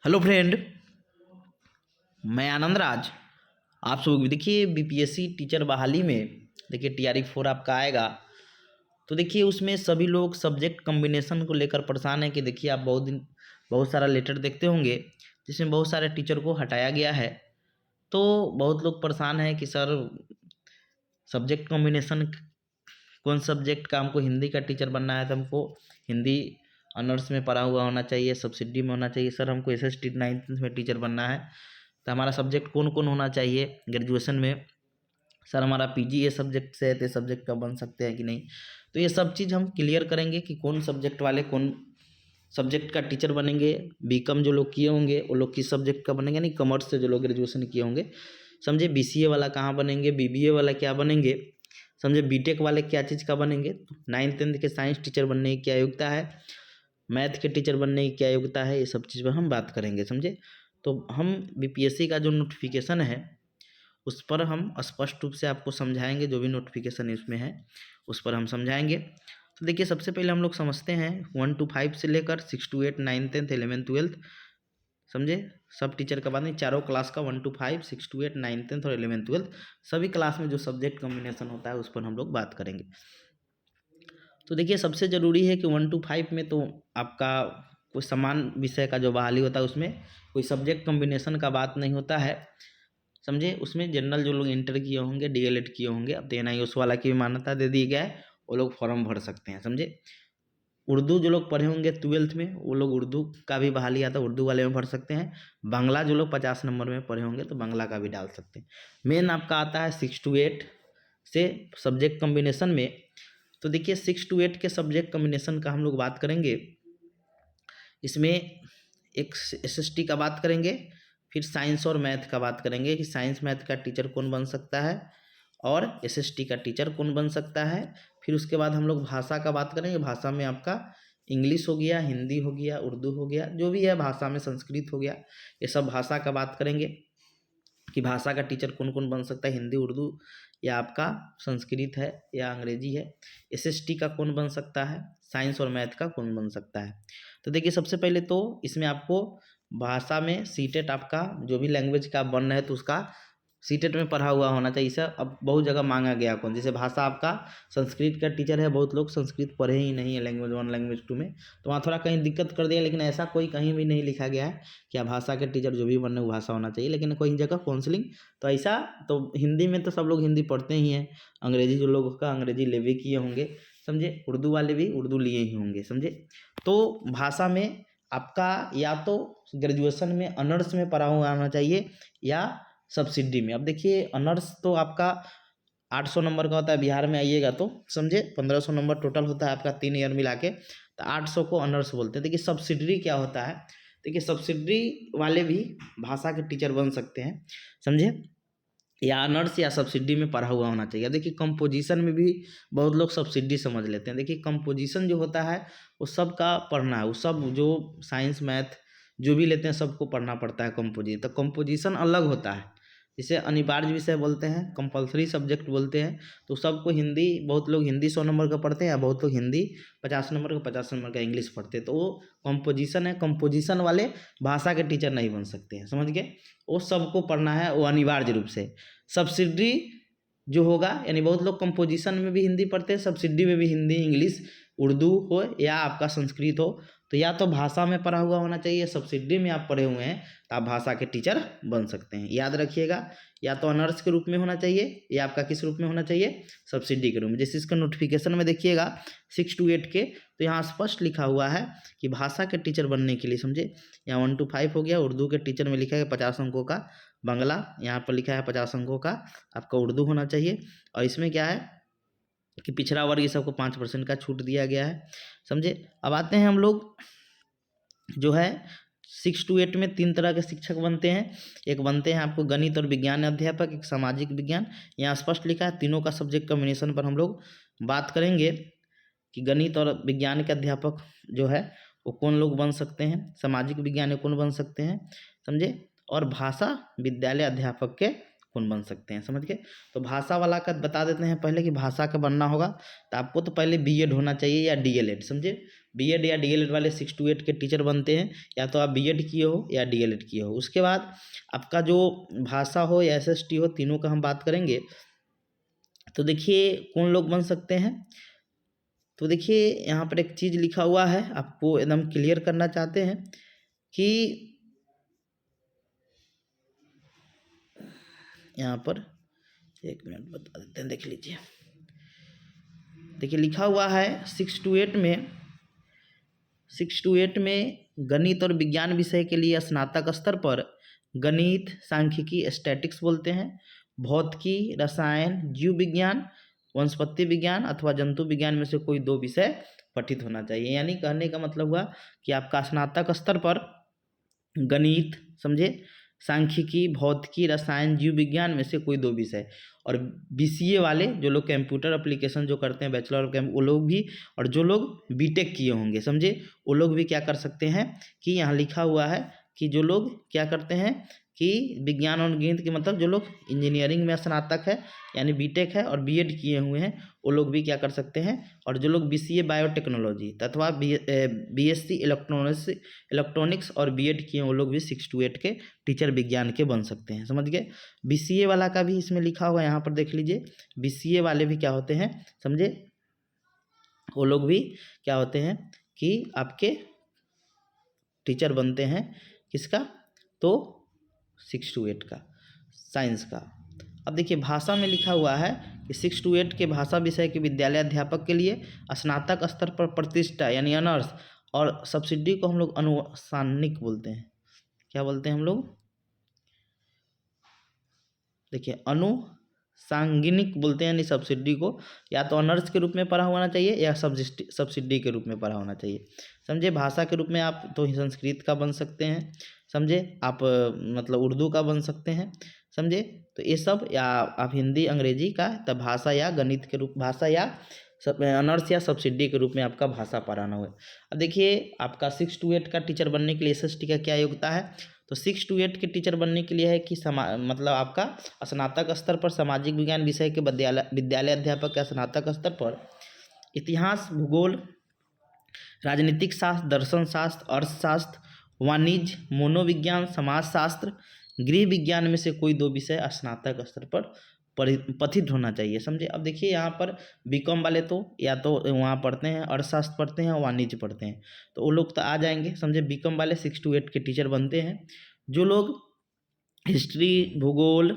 Hello friend, मैं आनंद राज। आप सब देखिए बीपीएससी टीचर बहाली में देखिए TRE 4 आपका आएगा। तो देखिए उसमें सभी लोग सब्जेक्ट कॉम्बिनेशन को लेकर परेशान है कि देखिए आप बहुत सारा लेटर देखते होंगे जिसमें बहुत सारे टीचर को हटाया गया है। तो बहुत लोग परेशान है कि सर सब्जेक्ट कॉम्बिनेशन कौन सब्जेक्ट का, हमको हिंदी का टीचर बनना है तो हमको हिंदी ऑनर्स में पढ़ा हुआ होना चाहिए, सब्सिडी में होना चाहिए। सर हमको SST 9th में टीचर बनना है तो हमारा सब्जेक्ट कौन कौन होना चाहिए ग्रेजुएशन में। सर हमारा PG ये सब्जेक्ट से है तो सब्जेक्ट का बन सकते हैं कि नहीं। तो ये सब चीज़ हम क्लियर करेंगे कि कौन सब्जेक्ट वाले कौन सब्जेक्ट का टीचर बनेंगे। BCom जो लोग किए होंगे वो लोग किस सब्जेक्ट का बनेंगे, नहीं कॉमर्स से जो लोग ग्रेजुएशन किए होंगे समझे। BCA वाला कहाँ बनेंगे, BBA वाला क्या बनेंगे समझे, BTech वाले क्या चीज़ का बनेंगे। 9th-10th के साइंस टीचर बनने की क्या योग्यता है, मैथ के टीचर बनने की क्या योग्यता है, ये सब चीज़ पर हम बात करेंगे समझे। तो हम BPSC का जो नोटिफिकेशन है उस पर हम स्पष्ट रूप से आपको समझाएंगे, जो भी नोटिफिकेशन इसमें है उस पर हम समझाएंगे। तो देखिए सबसे पहले हम लोग समझते हैं 1 to 5 से लेकर 6 to 8 9th 10th 11th 12th समझे। सब टीचर का बात नहीं, चारों क्लास का 1 to 5 6 to 8 9th 10th और 11th 12th सभी क्लास में जो सब्जेक्ट कॉम्बिनेशन होता है उस पर हम लोग बात करेंगे। तो देखिए सबसे ज़रूरी है कि 1 to 5 में तो आपका कोई समान विषय का जो बहाली होता है उसमें कोई सब्जेक्ट कॉम्बिनेशन का बात नहीं होता है समझे। उसमें जनरल जो लोग इंटर किए होंगे, DLED किए होंगे, अब तो NIOS वाला की भी मान्यता दे दी गया है, वो लोग फॉर्म भर सकते हैं समझे। उर्दू जो लोग पढ़े होंगे 12th में वो लोग उर्दू का भी बहाली आता है, उर्दू वाले में भर सकते हैं। बांग्ला जो लोग 50 नंबर में पढ़े होंगे तो बांग्ला का भी डाल सकते हैं। मेन आपका आता है 6 to 8 से सब्जेक्ट कॉम्बिनेशन में। तो देखिए 6 to 8 के सब्जेक्ट कॉम्बिनेशन का हम लोग बात करेंगे। इसमें एक SST का बात करेंगे, फिर साइंस और मैथ का बात करेंगे कि साइंस मैथ का टीचर कौन बन सकता है और SST का टीचर कौन बन सकता है। फिर उसके बाद हम लोग भाषा का बात करेंगे। भाषा में आपका इंग्लिश हो गया, हिंदी हो गया, उर्दू हो गया, जो भी है भाषा में, संस्कृत हो गया, ये सब भाषा का बात करेंगे कि भाषा का टीचर कौन कौन बन सकता है, हिंदी, उर्दू या आपका संस्कृत है या अंग्रेजी है। SST का कौन बन सकता है, साइंस और मैथ का कौन बन सकता है। तो देखिए सबसे पहले तो इसमें आपको भाषा में सीटेट आपका जो भी लैंग्वेज का बन रहा है तो उसका सीटेट में पढ़ा हुआ होना चाहिए। इसे अब बहुत जगह मांगा गया कौन, जैसे भाषा आपका संस्कृत का टीचर है, बहुत लोग संस्कृत पढ़े ही नहीं है लैंग्वेज 1 लैंग्वेज 2 में, तो वहाँ थोड़ा कहीं दिक्कत कर दिया। लेकिन ऐसा कोई कहीं भी नहीं लिखा गया है कि भाषा के टीचर जो भी बनने वो भाषा होना चाहिए, लेकिन कोई जगह काउंसलिंग तो ऐसा। तो हिंदी में तो सब लोग हिंदी पढ़ते ही हैं, अंग्रेजी जो लोग का अंग्रेजी ले भी किए होंगे समझे, उर्दू वाले भी उर्दू लिए ही होंगे समझे। तो भाषा में आपका या तो ग्रेजुएशन में ऑनर्स में पढ़ा हुआ आना चाहिए या सब्सिडी में। अब देखिए ऑनर्स तो आपका 800 नंबर का होता है, बिहार में आइएगा तो समझे 1500 नंबर टोटल होता है आपका 3 ईयर मिला के, तो 800 को ऑनर्स बोलते हैं। देखिए सब्सिडरी क्या होता है, देखिए सब्सिडरी वाले भी भाषा के टीचर बन सकते हैं समझे, या ऑनर्स या सब्सिडी में पढ़ा हुआ होना चाहिए। देखिए कंपोजिशन में भी बहुत लोग सब्सिडी समझ लेते हैं। देखिए कंपोजिशन जो होता है वो सबका पढ़ना है, वो सब जो साइंस मैथ जो भी लेते हैं सबको पढ़ना पड़ता है कंपोजिशन। तो कंपोजिशन अलग होता है, इसे अनिवार्य विषय बोलते हैं, कंपलसरी सब्जेक्ट बोलते हैं। तो सबको हिंदी, बहुत लोग हिंदी 100 नंबर का पढ़ते हैं या बहुत लोग हिंदी 50 नंबर का 50 नंबर का इंग्लिश पढ़ते हैं, तो वो कंपोजिशन है। कंपोजिशन वाले भाषा के टीचर नहीं बन सकते हैं समझ गए, वो सबको पढ़ना है, वो अनिवार्य रूप से। सब्सिडी जो होगा यानी बहुत लोग कंपोजिशन में भी हिंदी पढ़ते हैं, सब्सिडी में भी हिंदी, इंग्लिश, उर्दू हो या आपका संस्कृत हो, तो या तो भाषा में पढ़ा हुआ होना चाहिए, सब्सिडी में आप पढ़े हुए हैं तो आप भाषा के टीचर बन सकते हैं। याद रखिएगा, या तो ऑनर्स के रूप में होना चाहिए या आपका किस रूप में होना चाहिए, सब्सिडी के रूप में। जैसे इसका नोटिफिकेशन में देखिएगा 6 to 8 के, तो यहाँ स्पष्ट लिखा हुआ है कि भाषा के टीचर बनने के लिए समझे, यहाँ 1 to 5 हो गया, उर्दू के टीचर में लिखा है 50 अंकों का, बांग्ला यहाँ पर लिखा है 50 अंकों का, आपका उर्दू होना चाहिए। और इसमें क्या है कि पिछड़ा वर्ग ये सबको 5% का छूट दिया गया है समझे। अब आते हैं हम लोग जो है 6 to 8 में 3 तरह के शिक्षक बनते हैं। एक बनते हैं आपको गणित और विज्ञान अध्यापक, एक सामाजिक विज्ञान, यहाँ स्पष्ट लिखा है। तीनों का सब्जेक्ट कॉम्बिनेशन पर हम लोग बात करेंगे कि गणित और विज्ञान के अध्यापक जो है वो कौन लोग बन सकते हैं, सामाजिक विज्ञान कौन बन सकते हैं समझे, और भाषा विद्यालय अध्यापक के कौन बन सकते हैं समझ गए। तो भाषा वाला का बता देते हैं पहले कि भाषा का बनना होगा तो आपको तो पहले BEd होना चाहिए या DLED समझे। बीएड या डीएलएड वाले 6 to 8 के टीचर बनते हैं, या तो आप बीएड किए हो या डीएलएड किए हो। उसके बाद आपका जो भाषा हो या एसएसटी हो, तीनों का हम बात करेंगे। तो देखिए कौन लोग बन सकते हैं, तो देखिए यहाँ पर एक चीज़ लिखा हुआ है, आपको एकदम क्लियर करना चाहते हैं कि यहाँ पर 1 मिनट बता देते हैं, देख लीजिए। देखिए लिखा हुआ है 6 to 8 में गणित और विज्ञान विषय के लिए स्नातक स्तर पर गणित, सांख्यिकी, स्टैटिक्स बोलते हैं, भौतिकी, रसायन, जीव विज्ञान, वनस्पति विज्ञान अथवा जंतु विज्ञान में से कोई 2 विषय पठित होना चाहिए। यानी कहने का मतलब हुआ कि आपका स्नातक स्तर पर गणित, समझे, सांख्यिकी, भौतिकी, रसायन, जीव विज्ञान में से कोई 2 विषय। और बीसीए वाले जो लोग कंप्यूटर एप्लीकेशन जो करते हैं, बैचलर ऑफ वो लोग भी, और जो लोग बीटेक किए होंगे, समझे, वो लोग भी क्या कर सकते हैं कि यहाँ लिखा हुआ है कि जो लोग क्या करते हैं कि विज्ञान और गणित के मतलब जो लोग इंजीनियरिंग में स्नातक है यानी बीटेक है और बीएड किए हुए हैं, वो लोग भी क्या कर सकते हैं। और जो लोग बीसीए बायोटेक्नोलॉजी अथवा बीएससी इलेक्ट्रॉनिक्स और बीएड किए हैं, वो लोग भी 6 to 8 के टीचर विज्ञान के बन सकते हैं, समझ गए। बीसीए वाला का भी इसमें लिखा हुआ है, यहाँ पर देख लीजिए। बीसीए वाले भी क्या होते हैं, समझे, वो लोग भी क्या होते हैं कि आपके टीचर बनते हैं, किसका, तो 6 to 8 का, साइंस का। अब देखिए भाषा में लिखा हुआ है कि 6 to 8 के भाषा विषय के विद्यालय अध्यापक के लिए स्नातक स्तर पर प्रतिष्ठा यानी ऑनर्स, और सब्सिडी को हम लोग अनुसांगिक बोलते हैं। क्या बोलते हैं हम लोग, देखिए अनुसांगिक बोलते हैं, यानी सब्सिडी को या तो ऑनर्स के रूप में पढ़ा होना चाहिए या सब्सिडी के रूप में पढ़ा होना चाहिए, समझे। भाषा के रूप में आप तो संस्कृत का बन सकते हैं, समझे, आप मतलब उर्दू का बन सकते हैं, समझे। तो ये सब, या आप हिंदी अंग्रेजी का, तब भाषा या गणित के रूप, भाषा या ऑनर्स या सब्सिडी के रूप में आपका भाषा पढ़ाना हुआ। अब देखिए आपका 6 to 8 का टीचर बनने के लिए एसएसटी का क्या योग्यता है, तो 6 to 8 के टीचर बनने के लिए है कि मतलब आपका स्नातक स्तर पर सामाजिक विज्ञान विषय के विद्यालय अध्यापक या स्नातक स्तर पर इतिहास, भूगोल, राजनीतिक शास्त्र, दर्शन शास्त्र, अर्थशास्त्र, वाणिज्य, मनोविज्ञान, समाजशास्त्र, गृह विज्ञान में से कोई 2 विषय स्नातक स्तर पर पठित होना चाहिए, समझे। अब देखिए यहाँ पर बीकॉम वाले तो या तो वहाँ पढ़ते हैं, अर्थशास्त्र पढ़ते हैं, वाणिज्य पढ़ते हैं, तो वो लोग तो आ जाएंगे, समझे। बीकॉम वाले 6 to 8 के टीचर बनते हैं। जो लोग हिस्ट्री, भूगोल,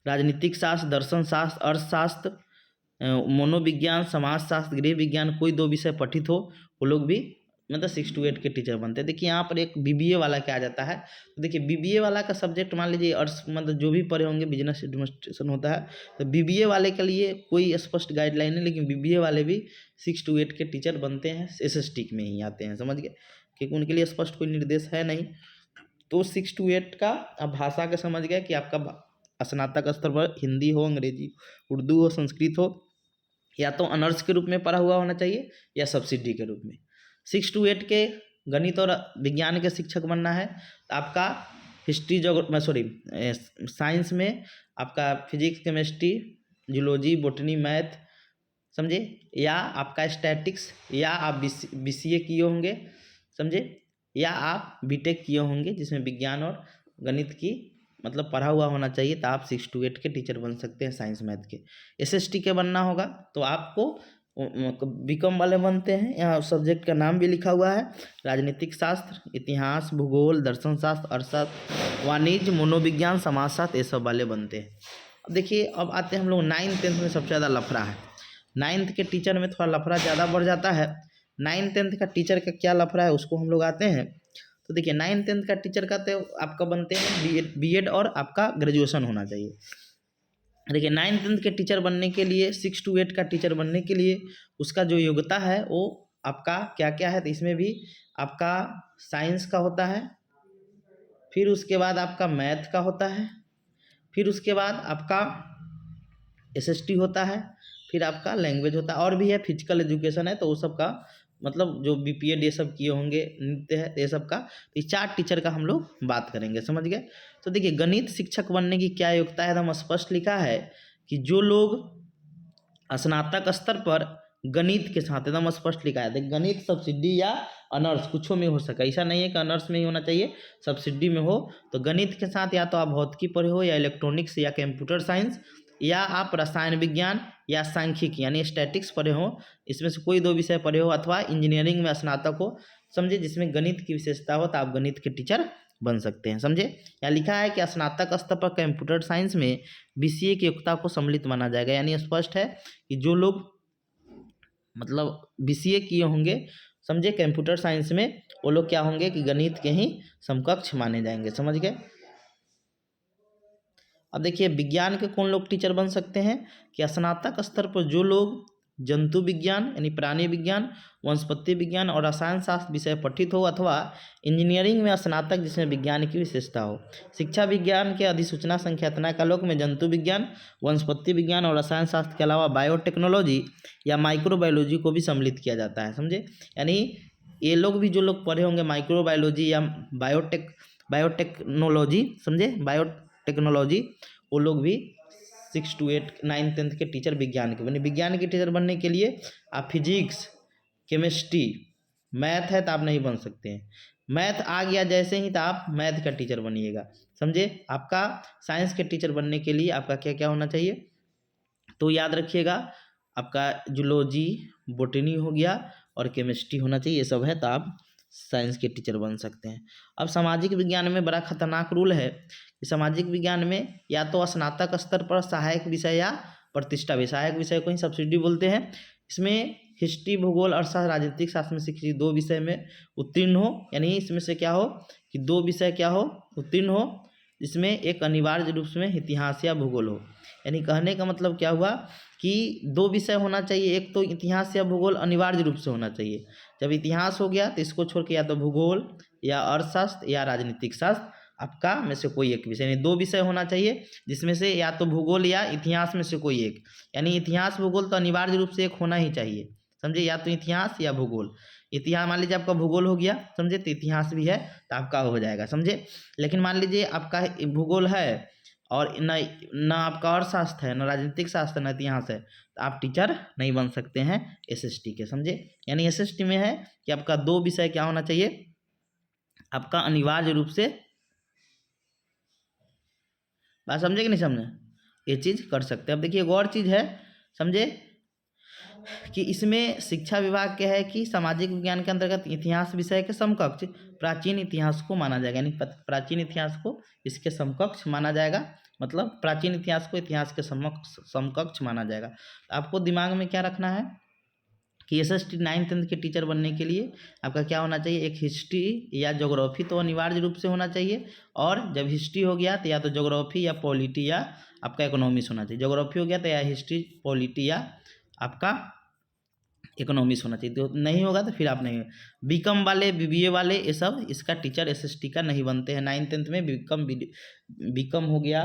राजनीतिक शास्त्र, दर्शन शास्त्र, अर्थशास्त्र, मनोविज्ञान, समाजशास्त्र, गृह विज्ञान कोई 2 विषय पठित हो, वो लोग भी मतलब 6 to 8 के टीचर बनते हैं। देखिए यहाँ पर एक बीबीए वाला क्या आ जाता है, तो देखिए बीबीए वाला का सब्जेक्ट मान लीजिए अर्थ मतलब जो भी पढ़े होंगे, बिजनेस एडमिनिस्ट्रेशन होता है, तो बीबीए वाले के लिए कोई स्पष्ट गाइडलाइन नहीं, लेकिन बीबीए वाले भी 6 to 8 के टीचर बनते हैं, एसएसटी में ही आते हैं, समझ गए, क्योंकि उनके लिए स्पष्ट कोई निर्देश है नहीं। तो 6 to 8 का अब भाषा के समझ गए कि आपका स्नातक स्तर पर हिंदी हो, अंग्रेजी, उर्दू हो, संस्कृत हो, या तो ऑनर्स के रूप में पढ़ा हुआ होना चाहिए या सब्सिडी के रूप में। 6 to 8 के गणित और विज्ञान के शिक्षक बनना है, तो आपका हिस्ट्री साइंस में आपका physics, chemistry, zoology, botany, math, समझे, या आपका स्टैटिक्स, या आप बीसीए किए होंगे, समझे, या आप बीटेक किए होंगे जिसमें विज्ञान और गणित की मतलब पढ़ा हुआ होना चाहिए, तो आप 6 to 8 के टीचर बन सकते हैं साइंस मैथ के। एसएसटी के बनना होगा तो आपको बीकॉम वाले बनते हैं, यहाँ सब्जेक्ट का नाम भी लिखा हुआ है, राजनीतिक शास्त्र, इतिहास, भूगोल, दर्शन शास्त्र, अर्थशास्त्र, वाणिज्य, मनोविज्ञान, समाजशास्त्र, ये सब वाले बनते हैं। अब देखिए अब आते हैं हम लोग 9th 10th में सबसे ज़्यादा लफड़ा है, 9th के टीचर में थोड़ा लफड़ा ज़्यादा बढ़ जाता है। 9th 10th का टीचर का क्या लफड़ा है उसको हम लोग आते हैं। तो देखिए 9th 10th का टीचर का तो आपका बनते हैं बीएड और आपका ग्रेजुएशन होना चाहिए। देखिए 9th 10th के टीचर बनने के लिए, 6 to 8 का टीचर बनने के लिए उसका जो योग्यता है वो आपका क्या क्या है, तो इसमें भी आपका साइंस का होता है, फिर उसके बाद आपका मैथ का होता है, फिर उसके बाद आपका एसएसटी होता है, फिर आपका लैंग्वेज होता है, और भी है, फिजिकल एजुकेशन है, तो वो सब का मतलब जो बीपीएड ये सब किए होंगे, नृत्य है, ये सब का, तो 4 टीचर का हम लोग बात करेंगे, समझ गए। तो देखिए गणित शिक्षक बनने की क्या योग्यता है, एकदम स्पष्ट लिखा है कि जो लोग स्नातक स्तर पर गणित के साथ, एकदम स्पष्ट लिखा है। देख, गणित सब्सिडी या ऑनर्स कुछों में हो सके, ऐसा नहीं है कि ऑनर्स में ही होना चाहिए, सब्सिडी में हो। तो गणित के साथ या तो आप भौतिकी पढ़े हो, या इलेक्ट्रॉनिक्स, या कंप्यूटर साइंस, या आप रसायन विज्ञान या सांख्यिकी यानी स्टैटिक्स पढ़े हो, इसमें से कोई 2 विषय पढ़े हो, अथवा इंजीनियरिंग में स्नातक हो, समझे, जिसमें गणित की विशेषता हो, तो आप गणित के टीचर बन सकते हैं, समझे। यहाँ लिखा है कि स्नातक स्तर पर कंप्यूटर साइंस में बीसीए की योग्यता को सम्मिलित माना जाएगा, यानी स्पष्ट है कि जो लोग मतलब बीसीए किए होंगे, समझे, कंप्यूटर साइंस में, वो लोग क्या होंगे कि गणित के ही समकक्ष माने जाएंगे, समझ गए। अब देखिए, विज्ञान के कौन लोग टीचर बन सकते हैं कि स्नातक स्तर पर जो लोग जंतु विज्ञान यानी प्राणी विज्ञान, वनस्पति विज्ञान और रसायन शास्त्र विषय पठित हो, अथवा इंजीनियरिंग में स्नातक जिसमें विज्ञान की विशेषता हो। शिक्षा विज्ञान के अधिसूचना संख्यात्मक आलोक में जंतु विज्ञान, वनस्पति विज्ञान और रसायन शास्त्र के अलावा बायोटेक्नोलॉजी या माइक्रोबायोलॉजी को भी सम्मिलित किया जाता है, समझे। यानी ये लोग भी जो लोग पढ़े होंगे माइक्रोबायोलॉजी या बायोटेक्नोलॉजी, समझे, बायोटेक्नोलॉजी, वो लोग भी 6 to 8 9 10 के टीचर विज्ञान के बने। विज्ञान के टीचर बनने के लिए आप फिजिक्स, केमिस्ट्री, मैथ है तो आप नहीं बन सकते हैं। मैथ आ गया जैसे ही तो आप मैथ का टीचर बनिएगा, समझे। आपका साइंस के टीचर बनने के लिए आपका क्या क्या होना चाहिए, तो याद रखिएगा, आपका जूलॉजी, बोटनी हो गया और केमिस्ट्री होना चाहिए, ये सब है तो आप साइंस के टीचर बन सकते हैं। अब सामाजिक विज्ञान में बड़ा खतरनाक रूल है कि सामाजिक विज्ञान में या तो स्नातक स्तर पर सहायक विषय या प्रतिष्ठा विषय, सहायक विषय को ही सब्सिडी बोलते हैं। इसमें हिस्ट्री, भूगोल, अर्थशास्त्र, राजनीतिक शास्त्र में से किसी 2 विषय में उत्तीर्ण हो, यानी इसमें से क्या हो कि 2 विषय क्या हो, उत्तीर्ण हो, जिसमें एक अनिवार्य रूप में इतिहास या भूगोल हो। यानी कहने का मतलब क्या हुआ कि 2 विषय होना चाहिए, एक तो इतिहास या भूगोल अनिवार्य रूप से होना चाहिए। जब इतिहास हो गया तो इसको छोड़ के या तो भूगोल या अर्थशास्त्र या राजनीतिक शास्त्र, आपका में से कोई एक विषय, यानी 2 विषय होना चाहिए, जिसमें से या तो भूगोल या इतिहास में से कोई एक। यानी इतिहास भूगोल तो अनिवार्य रूप से एक होना ही चाहिए, समझे, या तो इतिहास या भूगोल। इतिहास मान लीजिए आपका भूगोल हो गया, समझे, तो इतिहास भी है तो आपका हो जाएगा, समझे। लेकिन मान लीजिए आपका भूगोल है और न आपका अर्थशास्त्र है, न राजनीतिक शास्त्र, न इतिहास है, तो आप टीचर नहीं बन सकते हैं एसएसटी के, समझे। यानी एसएसटी में है कि आपका 2 विषय क्या होना चाहिए, आपका अनिवार्य रूप से, बात समझे कि नहीं समझे, ये चीज़ कर सकते हैं। अब देखिए एक और चीज़ है, समझे, कि इसमें शिक्षा विभाग क्या है कि सामाजिक विज्ञान के अंतर्गत इतिहास विषय के समकक्ष प्राचीन इतिहास को माना जाएगा, यानी प्राचीन इतिहास को इसके समकक्ष माना जाएगा, मतलब प्राचीन इतिहास को इतिहास के समकक्ष माना जाएगा। तो आपको दिमाग में क्या रखना है कि एसएसटी 9th 10th के टीचर बनने के लिए आपका क्या होना चाहिए, एक हिस्ट्री या ज्योग्राफी तो अनिवार्य रूप से होना चाहिए, और जब हिस्ट्री हो गया तो या तो ज्योग्राफी या पॉलिटी या आपका इकोनॉमिक्स होना चाहिए। ज्योग्राफी हो गया तो या हिस्ट्री, पॉलिटी या आपका इकोनॉमिक्स होना चाहिए। तो नहीं होगा तो फिर आप नहीं, बीकॉम वाले, बीबीए वाले, ये सब इसका टीचर एसएसटी का नहीं बनते हैं। 9th 10th में बीकॉम हो गया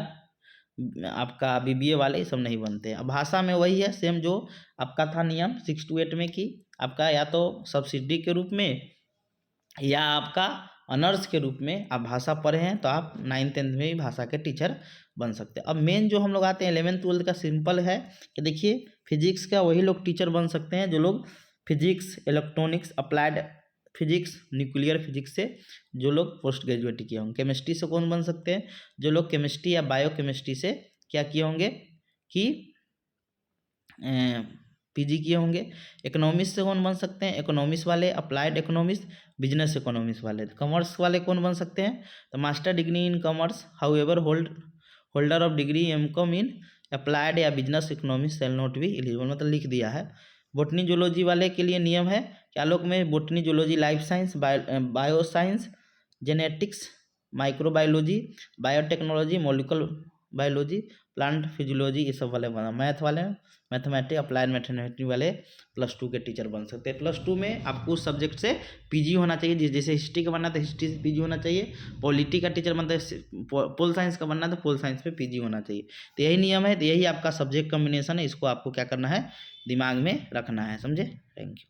आपका, बीबीए वाले ये सब नहीं बनते हैं। अब भाषा में वही है सेम जो आपका था नियम 6 to 8 में कि आपका या तो सब्सिडी के रूप में या आपका ऑनर्स के रूप में आप भाषा पढ़े हैं तो आप 9th 10th में भी भाषा के टीचर बन सकते हैं। अब मेन जो हम लोग आते हैं 11th 12th का सिंपल है कि देखिए फिजिक्स का वही लोग टीचर बन सकते हैं जो लोग physics, electronics, applied physics, nuclear physics से जो लोग पोस्ट ग्रेजुएट किए होंगे। केमिस्ट्री से कौन बन सकते हैं, जो लोग केमिस्ट्री या बायो केमिस्ट्री से क्या किए होंगे कि पीजी किए होंगे। इकोनॉमिक्स से कौन बन सकते हैं, इकोनॉमिक्स वाले, अप्लाइड इकोनॉमिक्स, बिजनेस इकोनॉमिक्स वाले। कॉमर्स वाले कौन बन सकते हैं, तो master degree in commerce however holder of degree MCom in applied या business economics shall not be eligible, मतलब लिख दिया है। बोटनी जूलॉजी वाले के लिए नियम है कि आलोक में botany, zoology, life science, bio science, genetics, microbiology, biotechnology, molecular biology, plant physiology, ये सब वाले बना। मैथ वाले, मैथमेटिक्स, अप्लाइड मैथमेटिक्स वाले +2 के टीचर बन सकते हैं। +2 में आपको उस सब्जेक्ट से पीजी होना चाहिए, जैसे हिस्ट्री का बनना है तो हिस्ट्री से पीजी होना चाहिए, पॉलिटी का टीचर बनता है, पोल साइंस का बनना है तो पोल साइंस पे पीजी होना चाहिए। तो यही नियम है, तो यही आपका सब्जेक्ट कॉम्बिनेशन है, इसको आपको क्या करना है, दिमाग में रखना है, समझे। Thank you.